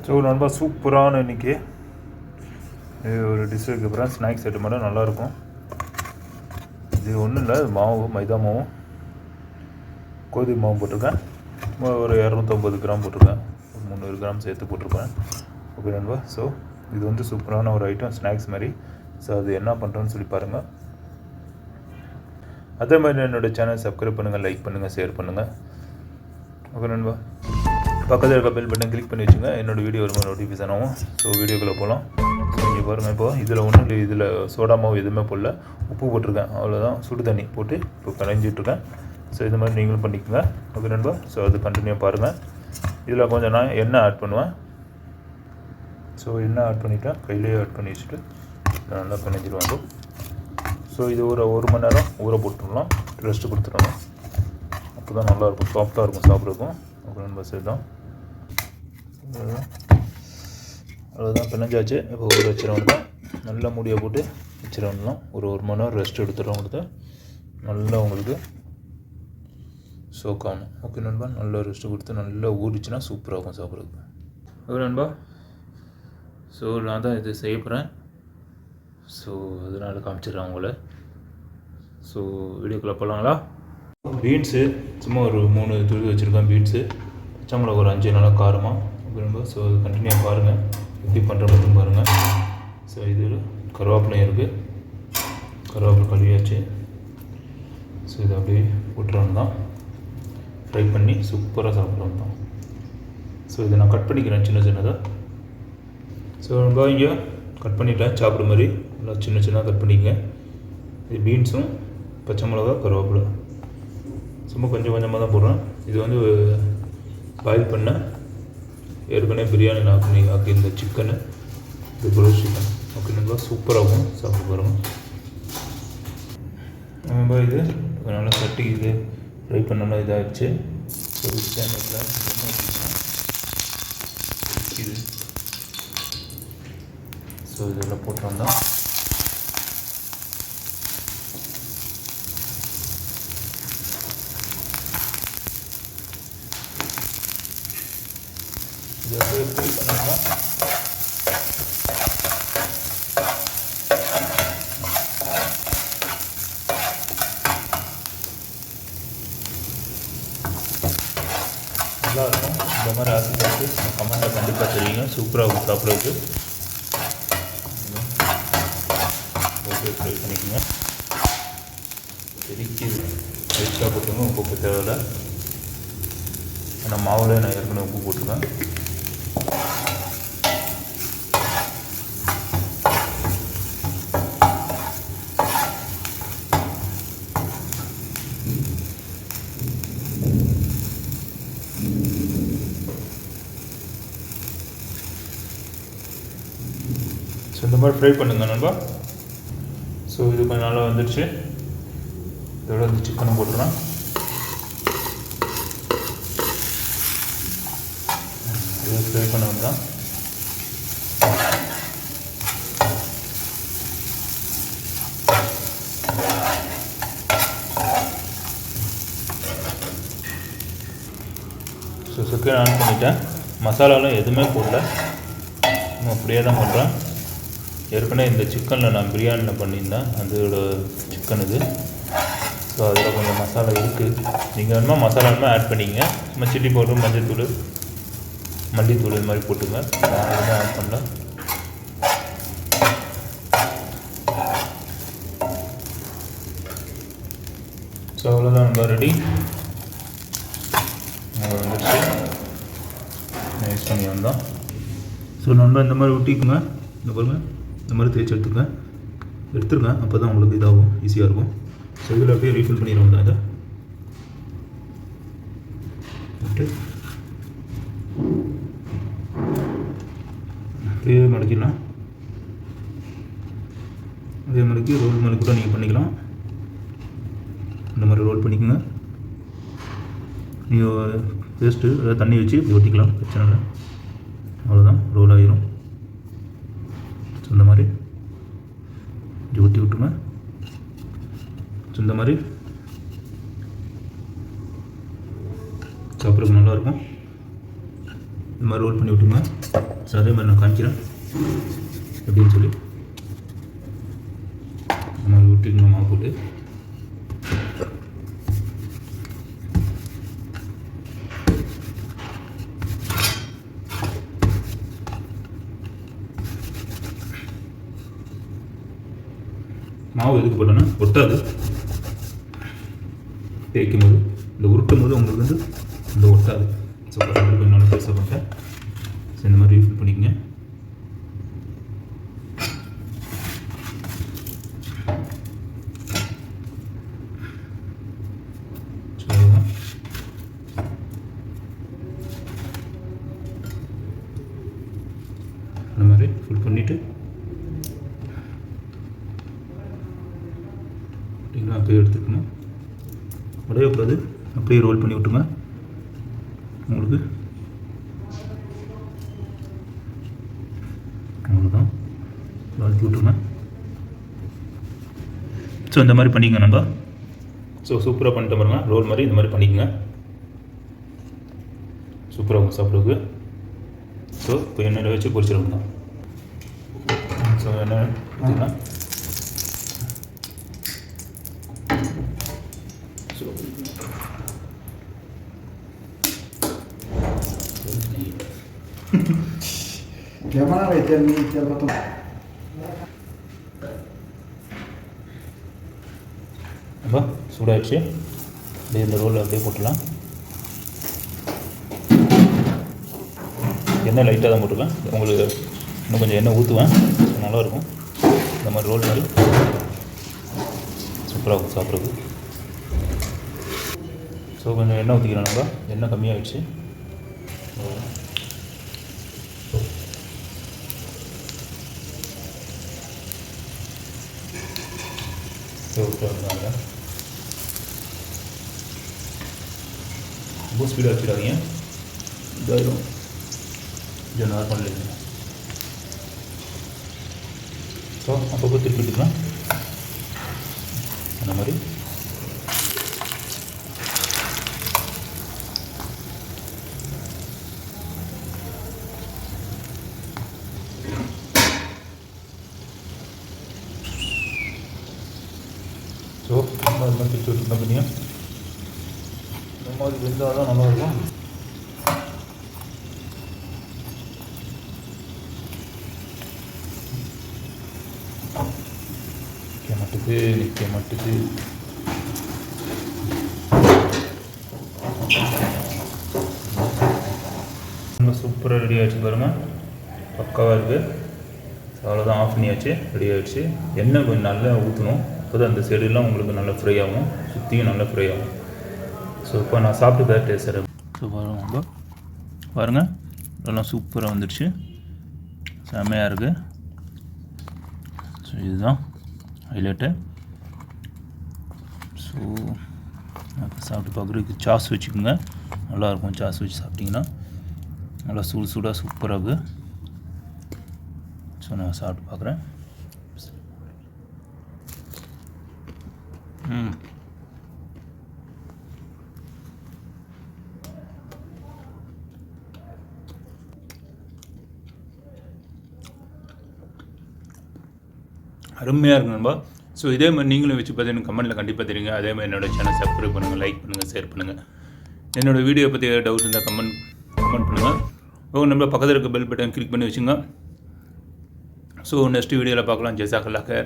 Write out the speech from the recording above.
So ரொம்ப சூப்பரான இன்றைக்கி ஒரு டிஷ் வைக்க போகிறேன். ஸ்நாக்ஸ் ஐட்டம் மட்டும் நல்லாயிருக்கும். இது ஒன்றும் இல்லை, மாவு மைதா மாவும் கோதுமை மாவும் போட்டிருக்கேன். ஒரு 250 கிராம் போட்டிருக்கேன், ஒரு 300 கிராம் சேர்த்து போட்டிருப்பேன். ஓகே நண்பா. ஸோ இது வந்து சூப்பரான ஒரு ஐட்டம், ஸ்நாக்ஸ் மாதிரி. ஸோ அது என்ன பண்ணுறோன்னு சொல்லி பாருங்கள். அதே மாதிரி என்னோடய சேனல் சப்ஸ்கிரைப் பண்ணுங்கள், லைக் பண்ணுங்கள், ஷேர் பண்ணுங்கள். ஓகே நண்பா. பக்கத்தில் இருக்க பெல் பட்டன் கிளிக் பண்ணி வச்சுங்க, என்னோடய வீடியோ வரும்போது நோட்டிஃபிகேஷன் ஆகும். ஸோ வீடியோக்குள்ளே போகலாம். ஸோ இங்கே பாருங்கள், இப்போ இதில் ஒன்றும் இல்லை, இதில் சோடா மாவு எதுவுமே போடல, உப்பு போட்டிருக்கேன், அவ்வளோதான். சுடு தண்ணி போட்டு இப்போ கலைஞ்சிட்ருக்கேன். ஸோ இது மாதிரி நீங்களும் பண்ணிக்கோங்க. ஓகே நண்பா. ஸோ அது கண்டினியூவாக பாருங்கள். இதில் கொஞ்சம் நான் எண்ணெய் ஆட் பண்ணுவேன். ஸோ எண்ணெய் ஆட் பண்ணிவிட்டேன், கையிலேயே ஆட் பண்ணி வச்சுட்டு நல்லா பிணைஞ்சிடுவாங்க. ஸோ இது ஒரு மணி நேரம் ஊற போட்டுடலாம், ரெஸ்ட்டு கொடுத்துடணும். அப்போ தான் நல்லாயிருக்கும், சாஃப்டாக இருக்கும் சாப்பிட்றதுக்கும். ஓகே நண்பா. சரி தான், அவ்வளோதான் பிணைஞ்சாச்சு. இப்போ ஊற வச்சிடணும் தான், நல்லா மூடியை போட்டு வச்சிடணும். ஒரு மணி நேரம் ரெஸ்ட் எடுத்துகிறோம், கொடுத்து நல்லா உங்களுக்கு சோக் ஆகணும். ஓகே நண்பா. நல்லா ரெஸ்ட்டு கொடுத்து நல்லா ஊறிச்சுன்னா சூப்பராகும் சாப்பிட்றதுக்கு. ஓகே நண்பா. ஸோ நான் தான் இது செய்ய போகிறேன். ஸோ அதனால் காமிச்சிடுறேன் உங்களை. ஸோ வீடியோக்குள்ளே போகலாங்களா? பீன்ஸு சும்மா ஒரு 3 துளி வச்சுருக்கேன். பீன்ஸு, பச்சை மிளகா ஒரு 5 நல்லா காரமாக. ஓகே நண்பா. ஸோ கண்டினியூவாக பாருங்கள், எப்படி பண்ணுற மட்டும் பாருங்கள். ஸோ இது கருவேப்பிலையும் இருக்குது, கருவேப்பிலை கழுவியாச்சு. ஸோ இதை அப்படியே விட்டுறோம் தான், ஃப்ரை பண்ணி சூப்பராக சாப்பிட்றோம் தான். ஸோ இதை நான் கட் பண்ணிக்கிறேன் சின்ன சின்னதாக. ஸோ ரொம்ப இங்கே கட் பண்ணிட்டேன், சாப்பிட்ற மாதிரி நல்லா சின்ன சின்னதாக கட் பண்ணிக்கங்க. இது பீன்ஸும் பச்சை மிளகா கருவேப்பிலை சும்மா கொஞ்சம் கொஞ்சமாக தான் போடுறேன். இது வந்து பாயில் பண்ண ஏற்கனவே பிரியாணி நான் ஆக்கியிருந்த சிக்கனு, இது ரோஸ்ட் சிக்கன். ஓகே நண்பா. சூப்பராகும், சாப்பிட்டு பாருங்கள். நம்ம இது நல்லா கட்டி இது ஃப்ரை பண்ணோன்னா இதாகிடுச்சு. ஸோ இது ஸோ இதெல்லாம் போட்டோம்னா இதை அப்படியே ஃப்ரை பண்ணோம்னா நல்லாயிருக்கும். இந்த மாதிரி ஆக்கி பார்த்து கமெண்ட்டில் கண்டிப்பாக தெரியுங்க. சூப்பராக இருக்கும் சாப்பிட்றதுக்கு. ஓகே, ஃப்ரை பண்ணிக்கோங்க. செடிக்கு லைட்டாக போட்டுங்க, உப்பு தேவையில்லை. ஏன்னா மாவில் நான் ஏற்கனவே உப்பு போட்டுருக்கேன். ஸோ இந்த மாதிரி ஃப்ரை பண்ணுங்க நண்பா. ஸோ இது கொஞ்சம் நல்லா வந்துடுச்சு. இதோட வந்து சிக்கனை போட்டுறேன். இது ஃப்ரை பண்ண தான் ஸோ சிக்கன் ஆன் பண்ணிட்டேன். மசாலாலாம் எதுவுமே போடல, அப்படியே தான் பண்ணுறேன். ஏற்கனவே இந்த சிக்கனில் நான் பிரியாணியில் பண்ணியிருந்தேன், அதோட சிக்கன் இது. ஸோ அதில் கொஞ்சம் மசாலா இருக்குது. நீங்கள் வேணுமா மசாலா வேணுமா ஆட் பண்ணிக்கங்க. சும்மா சில்லி பவுடர், மஞ்சள்தூள், மல்லித்தூள் இது மாதிரி போட்டுங்க. நான் எதுவுமே ஆட் பண்ணல. ஸோ அவ்வளோதான் நம்ம ரெடி. வந்துடுச்சு, யூஸ் பண்ணி வந்தோம். ஸோ நம்ம இந்த மாதிரி ஒட்டிக்குங்க. இந்த பாருங்கள், இந்த மாதிரி தேய்ச்சி எடுத்துருங்க. அப்போ தான் உங்களுக்கு இதாகும், ஈஸியாக இருக்கும். ஸோ இதில் அப்படியே ரீஃபில் பண்ணிடுவோம் தான். இதை விட்டு அப்படியே மடக்கிடலாம். அதே மாதிரிக்கு ரோல் மாதிரி கூட நீங்கள் பண்ணிக்கலாம். இந்த மாதிரி ரோல் பண்ணிக்கோங்க. நீங்கள் பேஸ்ட்டு அதாவது தண்ணி வச்சு ஒட்டிக்கலாம், பிரச்சனை இல்லை. அவ்வளோதான், ரோல் ஆகிரும். ஸோ இந்த மாதிரி ஊற்றி விட்டுருங்க. ஸோ இந்த மாதிரி சாப்பிட்றதுக்கு நல்லாயிருக்கும். இந்த மாதிரி ரோல் பண்ணி விட்டுங்க. ஸோ அதே மாதிரி நான் காமிக்கிறேன் எப்படின்னு சொல்லி. இந்த மாதிரி விட்டுக்குங்க மாவு போட்டு. மாவு எதுக்கு போட்டோன்னா ஒட்டாது. தேய்க்கும் போது இந்த உருட்டும் போது உங்களுக்கு வந்து இந்த ஒட்டாது. ஸோ கொஞ்சம் நல்லா பெருசாக பண்ணுறேன். ஸோ இந்த மாதிரி ரீஃபில் பண்ணிக்கங்க. இந்த மாதிரி ஃபுல் பண்ணிவிட்டு அப்படியே எடுத்துக்கணும். உடையக்கூடாது. அப்படியே ரோல் பண்ணி விட்டுங்க. உங்களுக்கு அவ்வளோதான், வளர்த்தி விட்டுருங்க. ஸோ இந்த மாதிரி பண்ணிக்கங்க நம்ம. ஸோ சூப்பராக பண்ணிட்டு பாருங்க. ரோல் மாதிரி இந்த மாதிரி பண்ணிக்கங்க. சூப்பராக இருக்கும் சாப்பிடுறதுக்கு. ஸோ இப்போ எண்ணெயில் வச்சு பொரிச்சிருக்கணும். ஸோ எண்ணெய் ஊற்றிக்கலாம். Chiamare i termini chiamato. அப்போ சூடாகிடுச்சு. அப்படியே இந்த ரோலில் அப்படியே போட்டுடலாம். எண்ணெய் லைட்டாக தான் போட்டுருவேன். உங்களுக்கு இன்னும் கொஞ்சம் எண்ணெய் ஊற்றுவேன். நல்லாயிருக்கும். இந்த மாதிரி ரோல் மாதிரி சூப்பராக இருக்கும் சாப்பிட்றதுக்கு. ஸோ கொஞ்சம் எண்ணெய் ஊற்றிக்கிறோம். நம்ம எண்ணெய் கம்மியாகிடுச்சு. விட்டுருந்தாங்க. ரொம்ப ஸ்பீடாக வச்சுடாதீங்க, இதாயிடும். கொஞ்சம் நார்மல் இல்லைங்க. ஸோ அப்பப்போ திருப்பிட்டுக்கலாம். அந்த மாதிரி ஸோ இந்த மாதிரி திருப்பி விட்டுருந்தா பண்ணியா இந்த மாதிரி வெந்தால் தான் நல்லாயிருக்கும். நிற்க மாட்டுது. ரொம்ப சூப்பராக ரெடி ஆகிடுச்சு பாருங்கள். பக்காவாக இருக்குது. அவ்வளோதான், ஆஃப் பண்ணியாச்சு. ரெடி ஆகிடுச்சு. எண்ணெய் கொஞ்சம் நல்லா ஊற்றணும். அப்போ தான் அந்த சைடுலாம் உங்களுக்கு நல்லா ஃப்ரை ஆகும், சுற்றியும் நல்லா ஃப்ரை ஆகும். ஸோ இப்போ நான் சாப்பிட்டு தான் டேஸ்ட் தரேன். ஸோ பாருங்கள் பாருங்கள், இதெல்லாம் சூப்பராக வந்துடுச்சு. செம்மையாக இருக்குது. ஸோ இதுதான் ஹைலைட்டு. ஸோ இப்போ சாப்பிட்டு பார்க்குறதுக்கு சாஸ் வச்சுக்கோங்க, நல்லாயிருக்கும். சாஸ் வச்சு சாப்பிட்டிங்கன்னா நல்லா சூடு சூடாக சூப்பராக இருக்குது. ஸோ நான் சாப்பிட்டு பார்க்குறேன். அருமையாக இருக்கு நண்பா. ஸோ இதே மாதிரி நீங்களும் வச்சு பார்த்து எனக்கு கமெண்ட்டில் கண்டிப்பாக தெரியுங்க. அதே மாதிரி என்னோடய சேனல் சப்ஸ்கிரைப் பண்ணுங்கள், லைக் பண்ணுங்கள், ஷேர் பண்ணுங்கள். என்னோடய வீடியோ பற்றி ஏதாவது டவுட் இருந்தால் கமெண்ட் பண்ணுங்கள். நம்ம பக்கத்தில் இருக்க பெல் பட்டன் கிளிக் பண்ணி வச்சுங்க. ஸோ நெக்ஸ்ட் வீடியோவில் பார்க்கலாம். ஜஸாக்கல்லாஹ்.